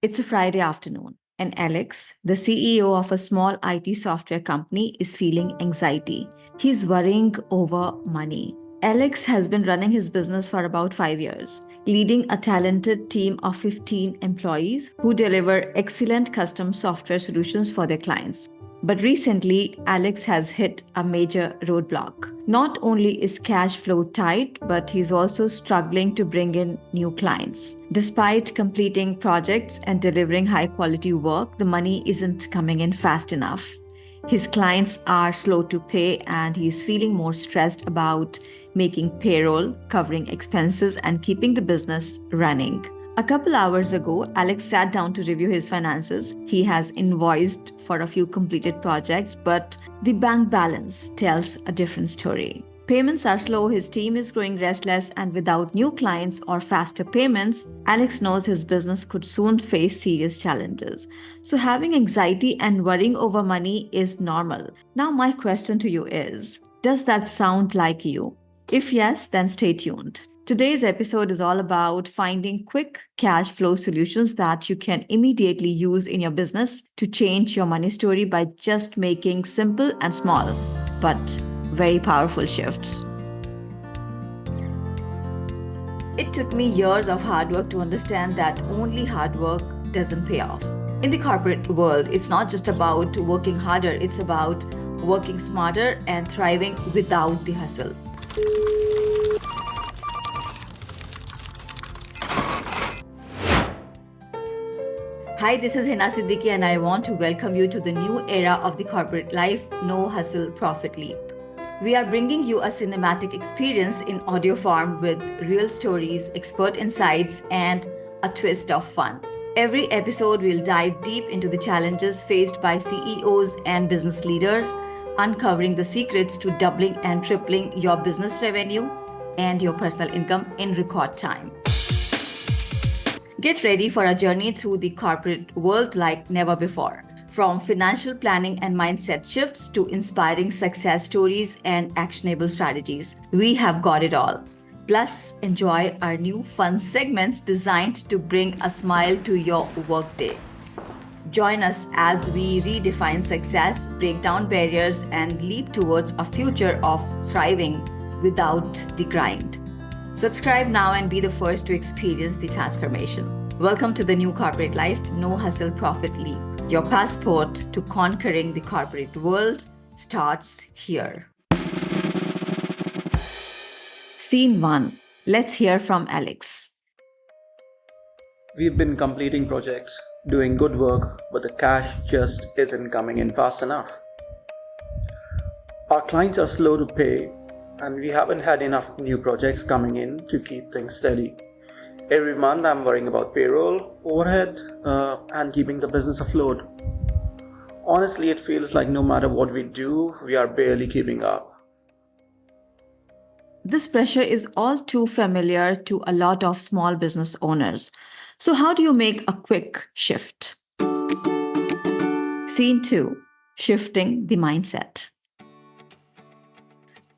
It's a Friday afternoon, and Alex, the CEO of a small IT software company, is feeling anxiety. He's worrying over money. Alex has been running his business for about 5 years, leading a talented team of 15 employees who deliver excellent custom software solutions for their clients. But recently, Alex has hit a major roadblock. Not only is cash flow tight, but he's also struggling to bring in new clients. Despite completing projects and delivering high quality work, the money isn't coming in fast enough. His clients are slow to pay, and he's feeling more stressed about making payroll, covering expenses, and keeping the business running. A couple hours ago, Alex sat down to review his finances. He has invoiced for a few completed projects, but the bank balance tells a different story. Payments are slow, his team is growing restless, and without new clients or faster payments, Alex knows his business could soon face serious challenges. So, having anxiety and worrying over money is normal. Now, my question to you is, does that sound like you? If yes, then stay tuned. Today's episode is all about finding quick cash flow solutions that you can immediately use in your business to change your money story by just making simple and small, but very powerful shifts. It took me years of hard work to understand that only hard work doesn't pay off. In the corporate world, it's not just about working harder, it's about working smarter and thriving without the hustle. Hi, this is Hina Siddiqui, and I want to welcome you to the new era of the corporate life, No Hustle Profit Leap. We are bringing you a cinematic experience in audio form with real stories, expert insights, and a twist of fun. Every episode will dive deep into the challenges faced by CEOs and business leaders, uncovering the secrets to doubling and tripling your business revenue and your personal income in record time. Get ready for a journey through the corporate world like never before. From financial planning and mindset shifts to inspiring success stories and actionable strategies, we have got it all. Plus, enjoy our new fun segments designed to bring a smile to your workday. Join us as we redefine success, break down barriers, and leap towards a future of thriving without the grind. Subscribe now and be the first to experience the transformation. Welcome to the new corporate life, No Hustle Profit Leap. Your passport to conquering the corporate world starts here. Scene 1. Let's hear from Alex. We've been completing projects, doing good work, but the cash just isn't coming in fast enough. Our clients are slow to pay, and we haven't had enough new projects coming in to keep things steady. Every month I'm worrying about payroll, overhead, and keeping the business afloat. Honestly, it feels like no matter what we do, we are barely keeping up. This pressure is all too familiar to a lot of small business owners. So, how do you make a quick shift? Scene 2. Shifting the mindset.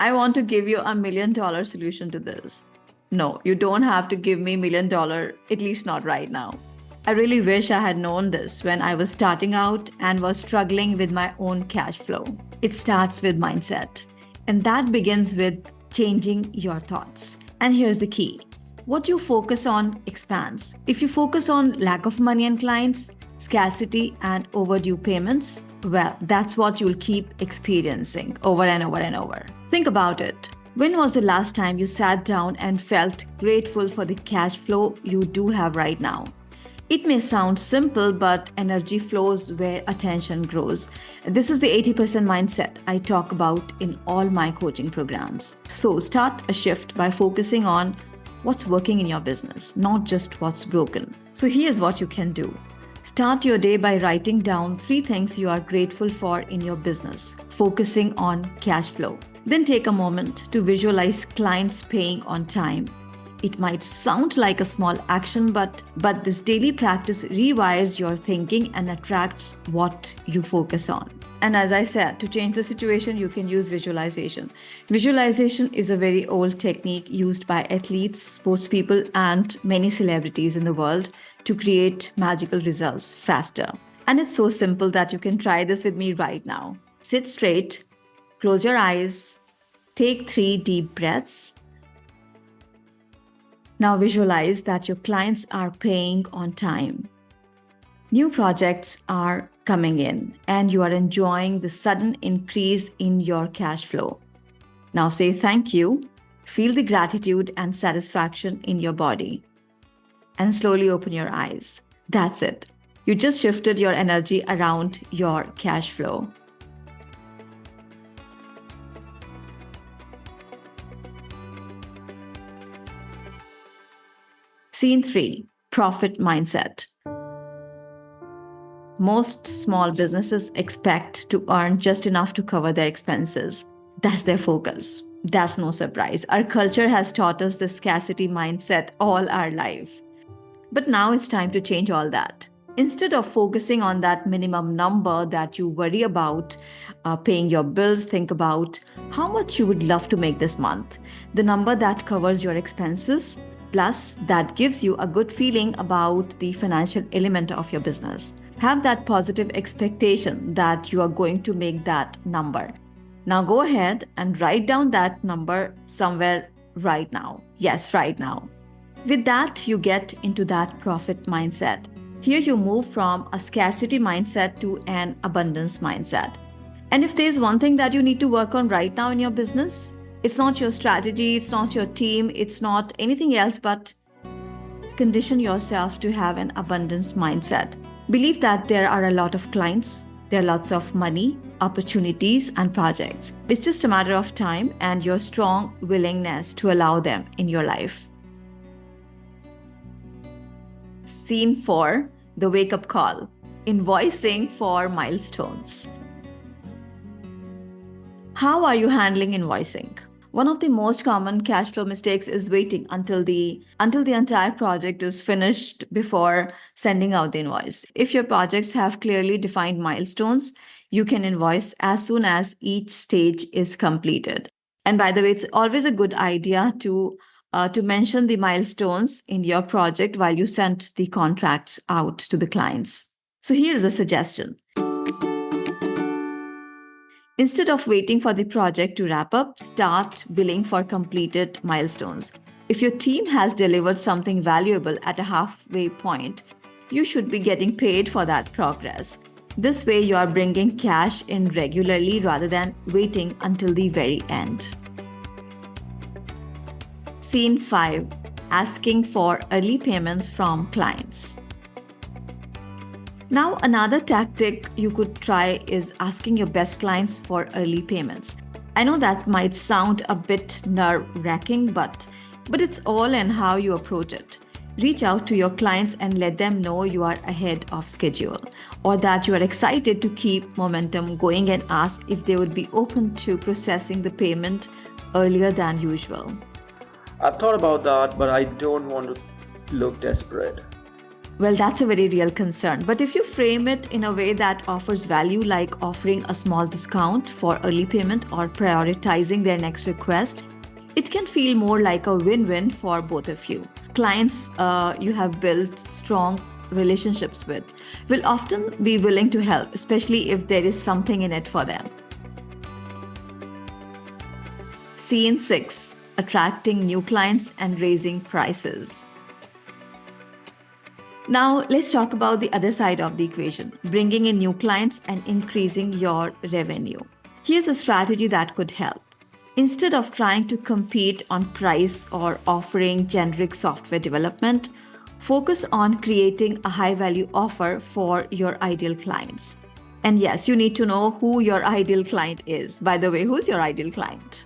I want to give you $1 million solution to this. No, you don't have to give me $1 million, at least not right now. I really wish I had known this when I was starting out and was struggling with my own cash flow. It starts with mindset, and that begins with changing your thoughts. And here's the key. What you focus on expands. If you focus on lack of money and clients, scarcity, and overdue payments, well, that's what you'll keep experiencing over and over and over. Think about it. When was the last time you sat down and felt grateful for the cash flow you do have right now? It may sound simple, but energy flows where attention grows. This is the 80% mindset I talk about in all my coaching programs. So start a shift by focusing on what's working in your business, not just what's broken. So here's what you can do. Start your day by writing down 3 things you are grateful for in your business, focusing on cash flow. Then take a moment to visualize clients paying on time. It might sound like a small action, but this daily practice rewires your thinking and attracts what you focus on. And as I said, to change the situation, you can use visualization. Visualization is a very old technique used by athletes, sports people, and many celebrities in the world to create magical results faster. And it's so simple that you can try this with me right now. Sit straight, close your eyes, take 3 deep breaths. Now visualize that your clients are paying on time. New projects are coming in and you are enjoying the sudden increase in your cash flow. Now say thank you, feel the gratitude and satisfaction in your body, and slowly open your eyes. That's it. You just shifted your energy around your cash flow. Scene 3, profit mindset. Most small businesses expect to earn just enough to cover their expenses. That's their focus. That's no surprise. Our culture has taught us the scarcity mindset all our life. But now it's time to change all that. Instead of focusing on that minimum number that you worry about paying your bills, think about how much you would love to make this month. The number that covers your expenses, plus that gives you a good feeling about the financial element of your business. Have that positive expectation that you are going to make that number. Now go ahead and write down that number somewhere right now. Yes, right now. With that, you get into that profit mindset. Here you move from a scarcity mindset to an abundance mindset. And if there's one thing that you need to work on right now in your business, it's not your strategy, it's not your team, it's not anything else, but condition yourself to have an abundance mindset. Believe that there are a lot of clients, there are lots of money, opportunities, and projects. It's just a matter of time and your strong willingness to allow them in your life. Scene 4, the wake-up call. Invoicing for milestones. How are you handling invoicing? One of the most common cash flow mistakes is waiting until the entire project is finished before sending out the invoice. If your projects have clearly defined milestones, you can invoice as soon as each stage is completed. And by the way, it's always a good idea to mention the milestones in your project while you send the contracts out to the clients. So here's a suggestion. Instead of waiting for the project to wrap up, start billing for completed milestones. If your team has delivered something valuable at a halfway point, you should be getting paid for that progress. This way, you are bringing cash in regularly rather than waiting until the very end. Scene 5, asking for early payments from clients. Now, another tactic you could try is asking your best clients for early payments. I know that might sound a bit nerve-wracking, but it's all in how you approach it. Reach out to your clients and let them know you are ahead of schedule or that you are excited to keep momentum going, and ask if they would be open to processing the payment earlier than usual. I've thought about that, but I don't want to look desperate. Well, that's a very real concern. But if you frame it in a way that offers value, like offering a small discount for early payment or prioritizing their next request, it can feel more like a win-win for both of you. Clients you have built strong relationships with will often be willing to help, especially if there is something in it for them. Scene 6, attracting new clients and raising prices. Now, let's talk about the other side of the equation, bringing in new clients and increasing your revenue. Here's a strategy that could help. Instead of trying to compete on price or offering generic software development, focus on creating a high-value offer for your ideal clients. And yes, you need to know who your ideal client is. By the way, who's your ideal client?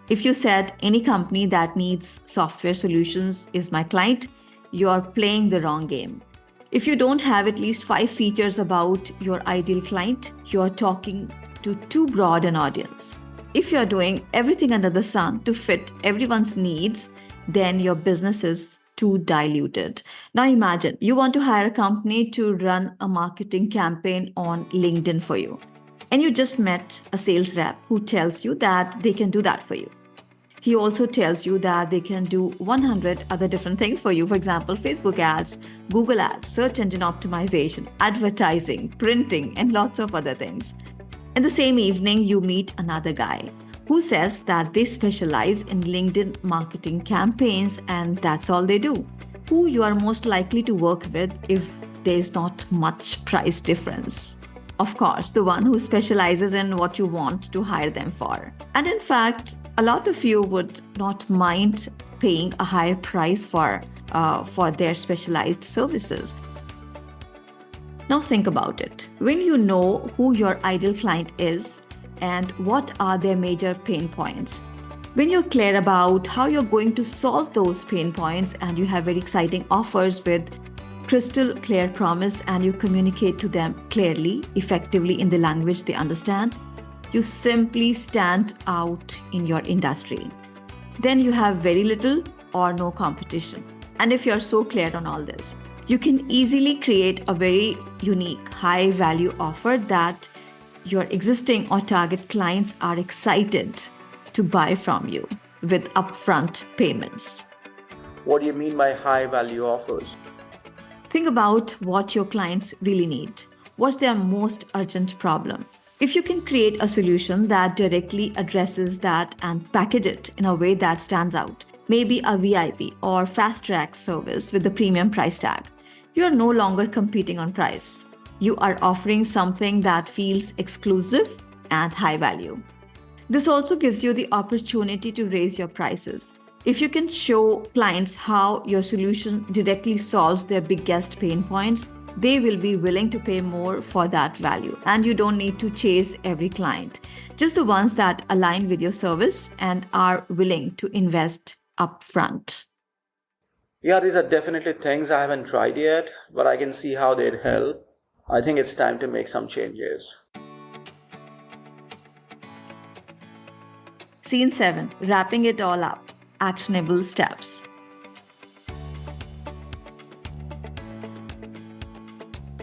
If you said any company that needs software solutions is my client, you're playing the wrong game. If you don't have at least 5 features about your ideal client, you're talking to too broad an audience. If you're doing everything under the sun to fit everyone's needs, then your business is too diluted. Now imagine you want to hire a company to run a marketing campaign on LinkedIn for you, and you just met a sales rep who tells you that they can do that for you. He also tells you that they can do 100 other different things for you. For example, Facebook ads, Google ads, search engine optimization, advertising, printing, and lots of other things. In the same evening, you meet another guy who says that they specialize in LinkedIn marketing campaigns and that's all they do. Who you are most likely to work with if there's not much price difference? Of course, the one who specializes in what you want to hire them for. And in fact, a lot of you would not mind paying a higher price for their specialized services. Now think about it. When you know who your ideal client is and what are their major pain points, when you're clear about how you're going to solve those pain points and you have very exciting offers with crystal clear promise and you communicate to them clearly, effectively in the language they understand, you simply stand out in your industry. Then you have very little or no competition. And if you're so clear on all this, you can easily create a very unique, high value offer that your existing or target clients are excited to buy from you with upfront payments. What do you mean by high value offers? Think about what your clients really need. What's their most urgent problem? If you can create a solution that directly addresses that and package it in a way that stands out, maybe a VIP or fast track service with the premium price tag, you are no longer competing on price. You are offering something that feels exclusive and high value. This also gives you the opportunity to raise your prices. If you can show clients how your solution directly solves their biggest pain points, they will be willing to pay more for that value. And you don't need to chase every client, just the ones that align with your service and are willing to invest upfront. Yeah, these are definitely things I haven't tried yet, but I can see how they'd help. I think it's time to make some changes. Scene 7, wrapping it all up. Actionable steps.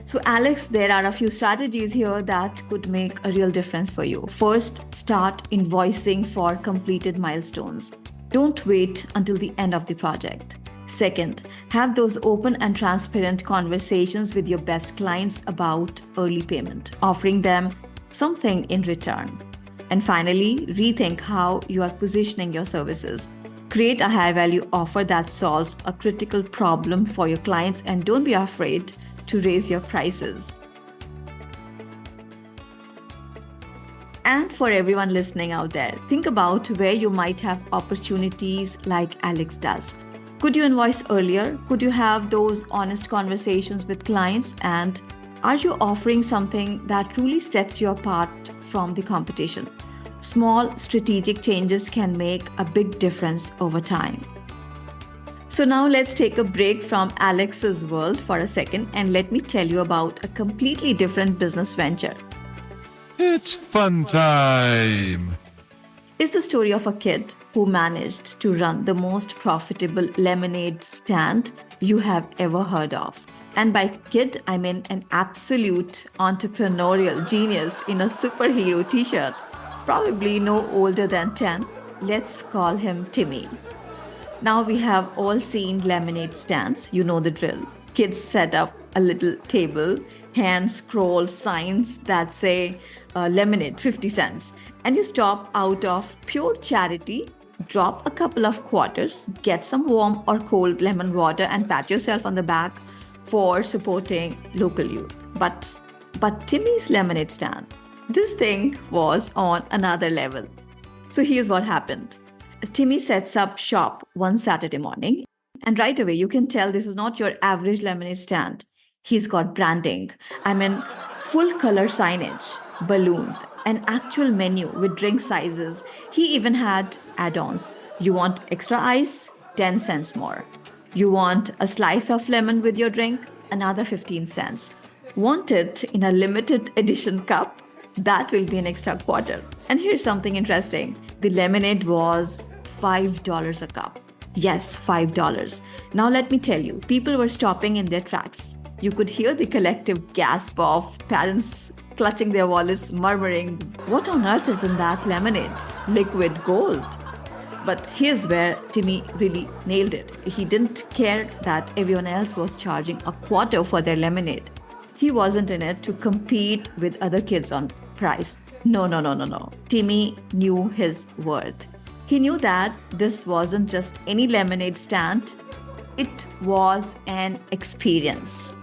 So Alex, there are a few strategies here that could make a real difference for you. First, start invoicing for completed milestones. Don't wait until the end of the project. Second, have those open and transparent conversations with your best clients about early payment, offering them something in return. And finally, rethink how you are positioning your services. Create a high-value offer that solves a critical problem for your clients and don't be afraid to raise your prices. And for everyone listening out there, think about where you might have opportunities like Alex does. Could you invoice earlier? Could you have those honest conversations with clients? And are you offering something that truly sets you apart from the competition? Small strategic changes can make a big difference over time. So now let's take a break from Alex's world for a second and let me tell you about a completely different business venture. It's fun time! It's the story of a kid who managed to run the most profitable lemonade stand you have ever heard of. And by kid, I mean an absolute entrepreneurial genius in a superhero t-shirt. Probably no older than 10. Let's call him Timmy. Now we have all seen lemonade stands. You know the drill. Kids set up a little table, hand scroll signs that say lemonade 50 cents. And you stop out of pure charity, drop a couple of quarters, get some warm or cold lemon water and pat yourself on the back for supporting local youth. But Timmy's lemonade stand, this thing was on another level. So here's what happened. Timmy sets up shop one Saturday morning, and right away you can tell this is not your average lemonade stand. He's got branding. I mean, full color signage, balloons, an actual menu with drink sizes. He even had add-ons. You want extra ice? 10 cents more. You want a slice of lemon with your drink? Another 15 cents. Want it in a limited edition cup? That will be an extra quarter. And here's something interesting. The lemonade was $5 a cup. Yes, $5. Now let me tell you, people were stopping in their tracks. You could hear the collective gasp of parents clutching their wallets, murmuring, "What on earth is in that lemonade? Liquid gold." But here's where Timmy really nailed it. He didn't care that everyone else was charging a quarter for their lemonade. He wasn't in it to compete with other kids on price. No. Timmy knew his worth. He knew that this wasn't just any lemonade stand, it was an experience.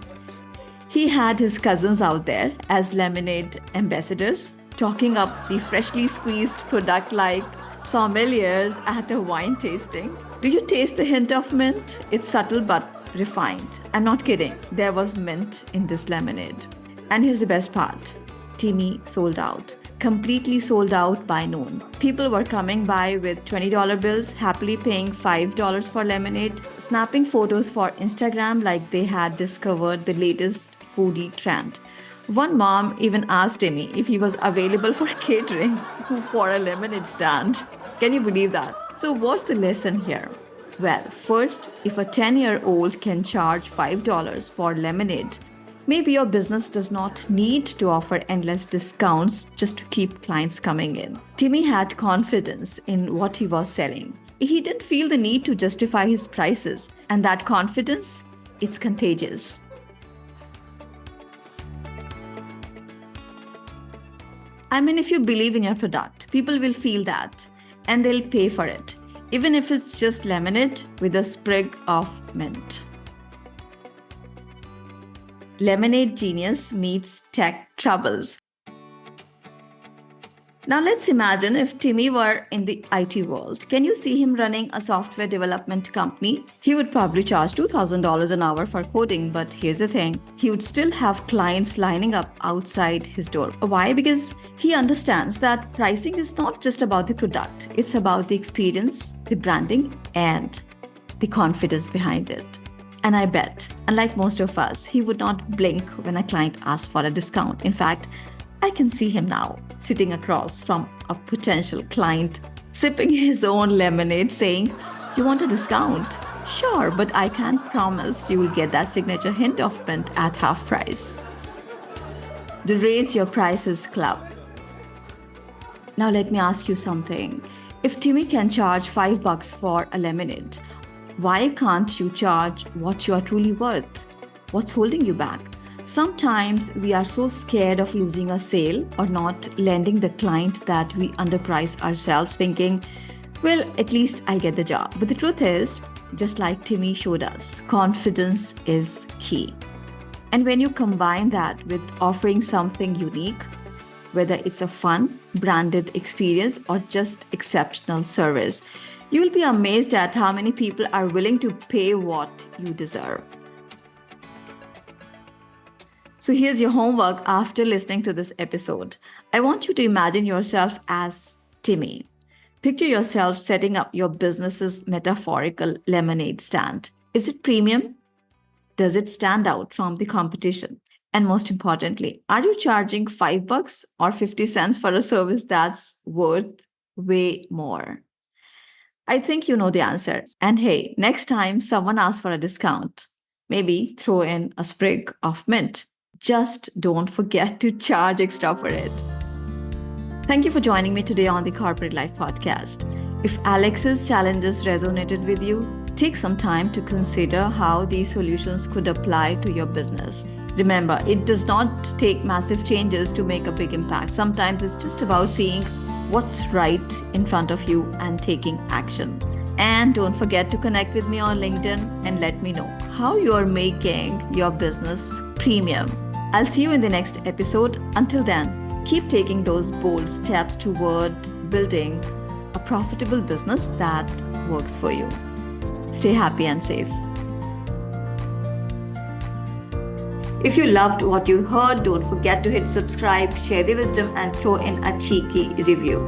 He had his cousins out there as lemonade ambassadors, talking up the freshly squeezed product like sommeliers at a wine tasting. Do you taste the hint of mint? It's subtle but refined. I'm not kidding. There was mint in this lemonade. And here's the best part. Timmy sold out. Completely sold out by noon. People were coming by with $20 bills, happily paying $5 for lemonade, snapping photos for Instagram like they had discovered the latest foodie trend. One mom even asked Timmy if he was available for catering for a lemonade stand. Can you believe that? So what's the lesson here? Well, first, if a 10-year-old can charge $5 for lemonade, maybe your business does not need to offer endless discounts just to keep clients coming in. Timmy had confidence in what he was selling. He didn't feel the need to justify his prices, and that confidence is contagious. I mean, if you believe in your product, people will feel that and they'll pay for it, even if it's just lemonade with a sprig of mint. Lemonade genius meets tech troubles. Now let's imagine if Timmy were in the IT world. Can you see him running a software development company? He would probably charge $2,000 an hour for coding, but here's the thing. He would still have clients lining up outside his door. Why? Because he understands that pricing is not just about the product. It's about the experience, the branding, and the confidence behind it. And I bet, unlike most of us, he would not blink when a client asked for a discount. In fact, I can see him now, sitting across from a potential client, sipping his own lemonade, saying, "You want a discount? Sure, but I can't promise you will get that signature hint of mint at half price." The Raise Your Prices Club. Now let me ask you something. If Timmy can charge $5 for a lemonade, why can't you charge what you are truly worth? What's holding you back? Sometimes we are so scared of losing a sale or not landing the client that we underprice ourselves, thinking, well, at least I get the job. But the truth is, just like Timmy showed us, confidence is key. And when you combine that with offering something unique, whether it's a fun, branded experience or just exceptional service, you will be amazed at how many people are willing to pay what you deserve. So here's your homework after listening to this episode. I want you to imagine yourself as Timmy. Picture yourself setting up your business's metaphorical lemonade stand. Is it premium? Does it stand out from the competition? And most importantly, are you charging $5 or 50 cents for a service that's worth way more? I think you know the answer. And hey, next time someone asks for a discount, maybe throw in a sprig of mint. Just don't forget to charge extra for it. Thank you for joining me today on the Corporate Life Podcast. If Alex's challenges resonated with you, take some time to consider how these solutions could apply to your business. Remember, it does not take massive changes to make a big impact. Sometimes it's just about seeing what's right in front of you and taking action. And don't forget to connect with me on LinkedIn and let me know how you're making your business premium. I'll see you in the next episode. Until then, keep taking those bold steps toward building a profitable business that works for you. Stay happy and safe. If you loved what you heard, don't forget to hit subscribe, share the wisdom, and throw in a cheeky review.